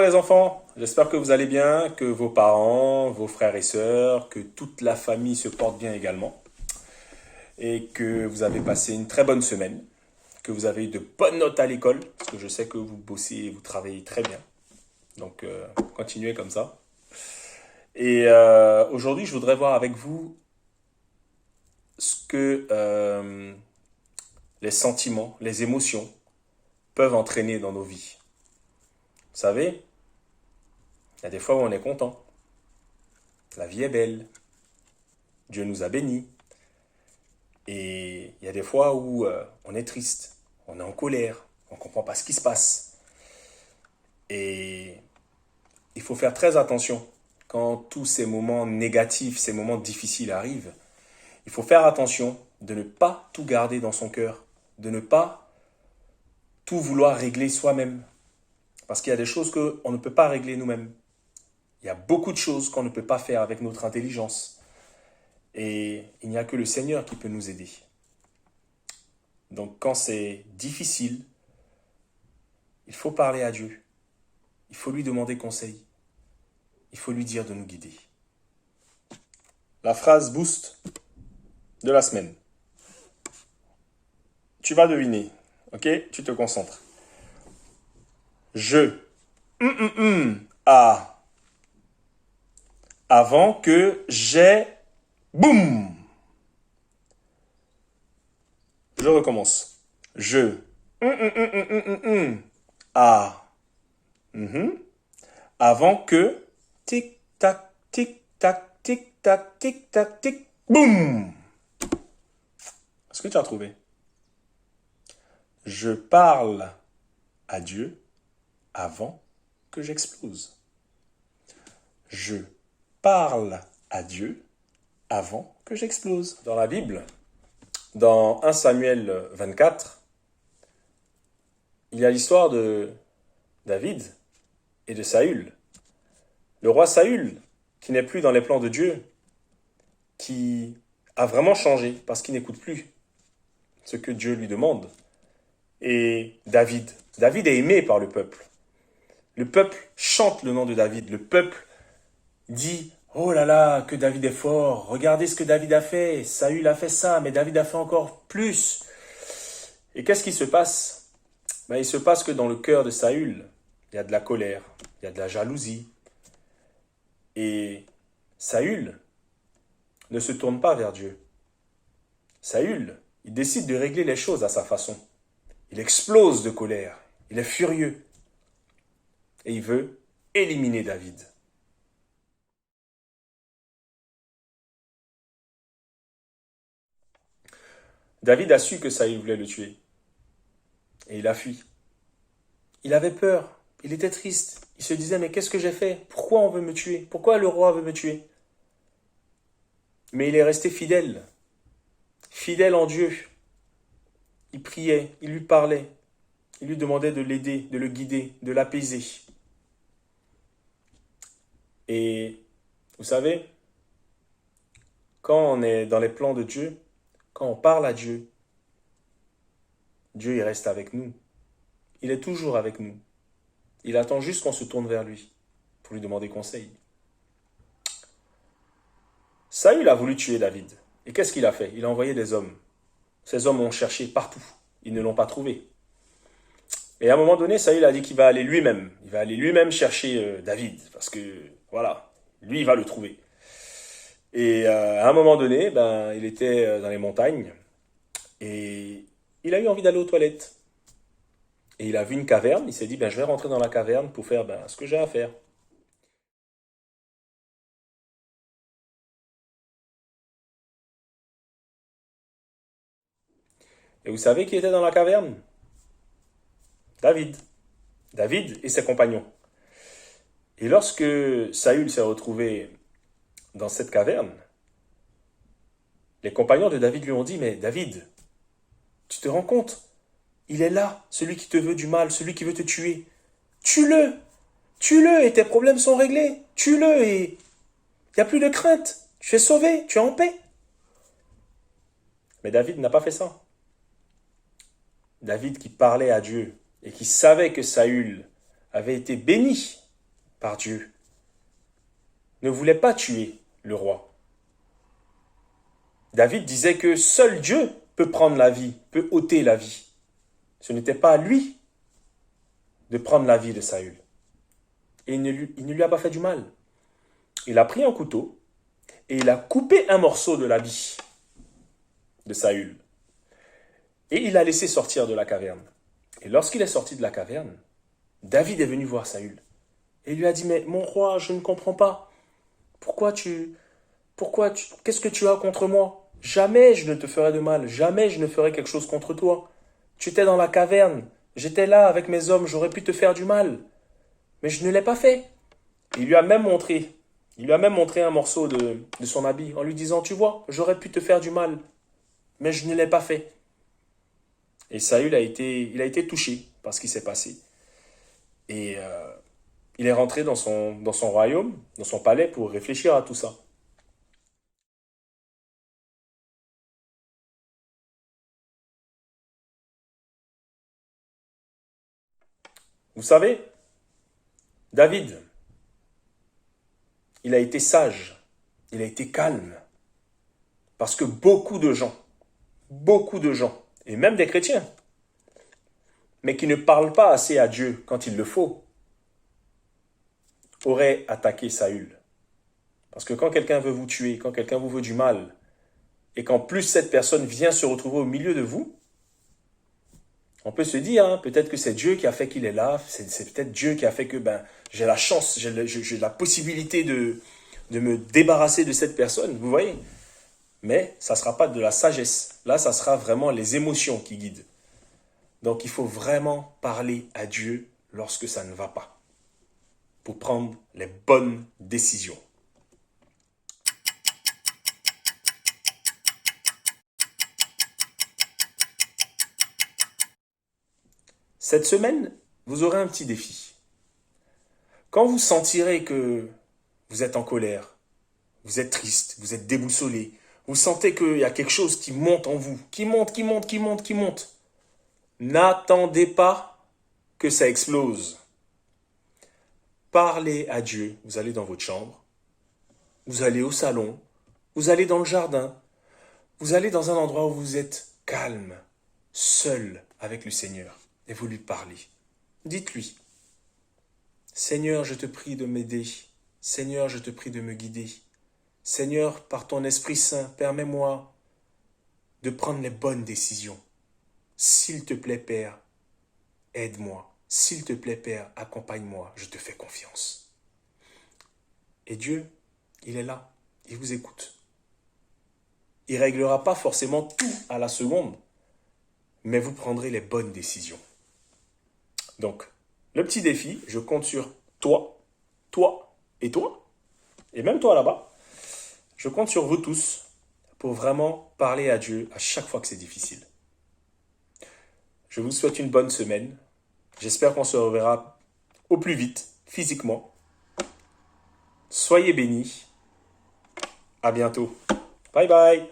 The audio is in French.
les enfants, j'espère que vous allez bien, que vos parents, vos frères et sœurs, que toute la famille se porte bien également et que vous avez passé une très bonne semaine, que vous avez eu de bonnes notes à l'école, parce que je sais que vous bossez et vous travaillez très bien. Donc continuez comme ça. Et aujourd'hui, je voudrais voir avec vous ce que les sentiments, les émotions peuvent entraîner dans nos vies. Vous savez, il y a des fois où on est content. La vie est belle. Dieu nous a bénis. Et il y a des fois où on est triste, on est en colère, on ne comprend pas ce qui se passe. Et il faut faire très attention quand tous ces moments négatifs, ces moments difficiles arrivent. Il faut faire attention de ne pas tout garder dans son cœur, de ne pas tout vouloir régler soi-même. Parce qu'il y a des choses qu'on ne peut pas régler nous-mêmes. Il y a beaucoup de choses qu'on ne peut pas faire avec notre intelligence. Et il n'y a que le Seigneur qui peut nous aider. Donc quand c'est difficile, il faut parler à Dieu. Il faut lui demander conseil. Il faut lui dire de nous guider. La phrase boost de la semaine. Tu vas deviner, ok? Tu te concentres. Je a avant que j'ai boum. Je recommence. Je a avant que tic tac tic tac tic tac tic tac tic boum. Est-ce que tu as trouvé? Je parle à Dieu avant que j'explose. Je parle à Dieu avant que j'explose. Dans la Bible, dans 1 Samuel 24, il y a l'histoire de David et de Saül. Le roi Saül, qui n'est plus dans les plans de Dieu, qui a vraiment changé parce qu'il n'écoute plus ce que Dieu lui demande. Et David est aimé par le peuple. Le peuple chante le nom de David. Le peuple dit « Oh là là, que David est fort. Regardez ce que David a fait. Saül a fait ça, mais David a fait encore plus. » Et qu'est-ce qui se passe? Il se passe que dans le cœur de Saül, il y a de la colère, il y a de la jalousie. Et Saül ne se tourne pas vers Dieu. Saül, il décide de régler les choses à sa façon. Il explose de colère. Il est furieux. Et il veut éliminer David. David a su que Saül voulait le tuer. Et il a fui. Il avait peur. Il était triste. Il se disait, mais qu'est-ce que j'ai fait? Pourquoi on veut me tuer? Pourquoi le roi veut me tuer? Mais il est resté fidèle. Fidèle en Dieu. Il priait, il lui parlait. Il lui demandait de l'aider, de le guider, de l'apaiser. Et vous savez, quand on est dans les plans de Dieu, quand on parle à Dieu, Dieu il reste avec nous. Il est toujours avec nous. Il attend juste qu'on se tourne vers lui pour lui demander conseil. Saül a voulu tuer David. Et qu'est-ce qu'il a fait? Il a envoyé des hommes. Ces hommes ont cherché partout. Ils ne l'ont pas trouvé. Et à un moment donné, Saül a dit qu'il va aller lui-même. Il va aller lui-même chercher David. Parce que, voilà, lui, il va le trouver. Et à un moment donné, il était dans les montagnes. Et il a eu envie d'aller aux toilettes. Et il a vu une caverne. Il s'est dit, je vais rentrer dans la caverne pour faire ce que j'ai à faire. Et vous savez qui était dans la caverne? David. David et ses compagnons. Et lorsque Saül s'est retrouvé dans cette caverne, les compagnons de David lui ont dit, mais David, tu te rends compte? Il est là, celui qui te veut du mal, celui qui veut te tuer. Tue-le! Tue-le et tes problèmes sont réglés. Tue-le et il n'y a plus de crainte. Tu es sauvé, tu es en paix. Mais David n'a pas fait ça. David qui parlait à Dieu et qui savait que Saül avait été béni par Dieu, ne voulait pas tuer le roi. David disait que seul Dieu peut prendre la vie, peut ôter la vie. Ce n'était pas à lui de prendre la vie de Saül. Et il ne lui a pas fait du mal. Il a pris un couteau et il a coupé un morceau de l'habit de Saül. Et il l'a laissé sortir de la caverne. Et lorsqu'il est sorti de la caverne, David est venu voir Saül. Et il lui a dit, mais mon roi, je ne comprends pas. Qu'est-ce que tu as contre moi? Jamais je ne te ferai de mal, jamais je ne ferai quelque chose contre toi. Tu étais dans la caverne, j'étais là avec mes hommes, j'aurais pu te faire du mal. Mais je ne l'ai pas fait. Il lui a même montré un morceau de son habit en lui disant, tu vois, j'aurais pu te faire du mal, mais je ne l'ai pas fait. Et Saül il a été touché par ce qui s'est passé. Et il est rentré dans son royaume, dans son palais pour réfléchir à tout ça. Vous savez, David, il a été sage, il a été calme, parce que beaucoup de gens, et même des chrétiens, mais qui ne parlent pas assez à Dieu quand il le faut, auraient attaqué Saül. Parce que quand quelqu'un veut vous tuer, quand quelqu'un vous veut du mal, et qu'en plus cette personne vient se retrouver au milieu de vous, on peut se dire, hein, peut-être que c'est Dieu qui a fait qu'il est là, c'est peut-être Dieu qui a fait que j'ai la chance, j'ai la possibilité de me débarrasser de cette personne, vous voyez. Mais ça ne sera pas de la sagesse. Là, ça sera vraiment les émotions qui guident. Donc, il faut vraiment parler à Dieu lorsque ça ne va pas, pour prendre les bonnes décisions. Cette semaine, vous aurez un petit défi. Quand vous sentirez que vous êtes en colère, vous êtes triste, vous êtes déboussolé, vous sentez qu'il y a quelque chose qui monte en vous, qui monte. N'attendez pas que ça explose. Parlez à Dieu. Vous allez dans votre chambre, vous allez au salon, vous allez dans le jardin, vous allez dans un endroit où vous êtes calme, seul avec le Seigneur, et vous lui parlez. Dites-lui, Seigneur, je te prie de m'aider. Seigneur, je te prie de me guider. Seigneur, par ton Esprit Saint, permets-moi de prendre les bonnes décisions. S'il te plaît, Père, aide-moi. S'il te plaît, Père, accompagne-moi. Je te fais confiance. Et Dieu, il est là. Il vous écoute. Il ne réglera pas forcément tout à la seconde, mais vous prendrez les bonnes décisions. Donc, le petit défi, je compte sur toi et même toi là-bas. Je compte sur vous tous pour vraiment parler à Dieu à chaque fois que c'est difficile. Je vous souhaite une bonne semaine. J'espère qu'on se reverra au plus vite, physiquement. Soyez bénis. À bientôt. Bye bye.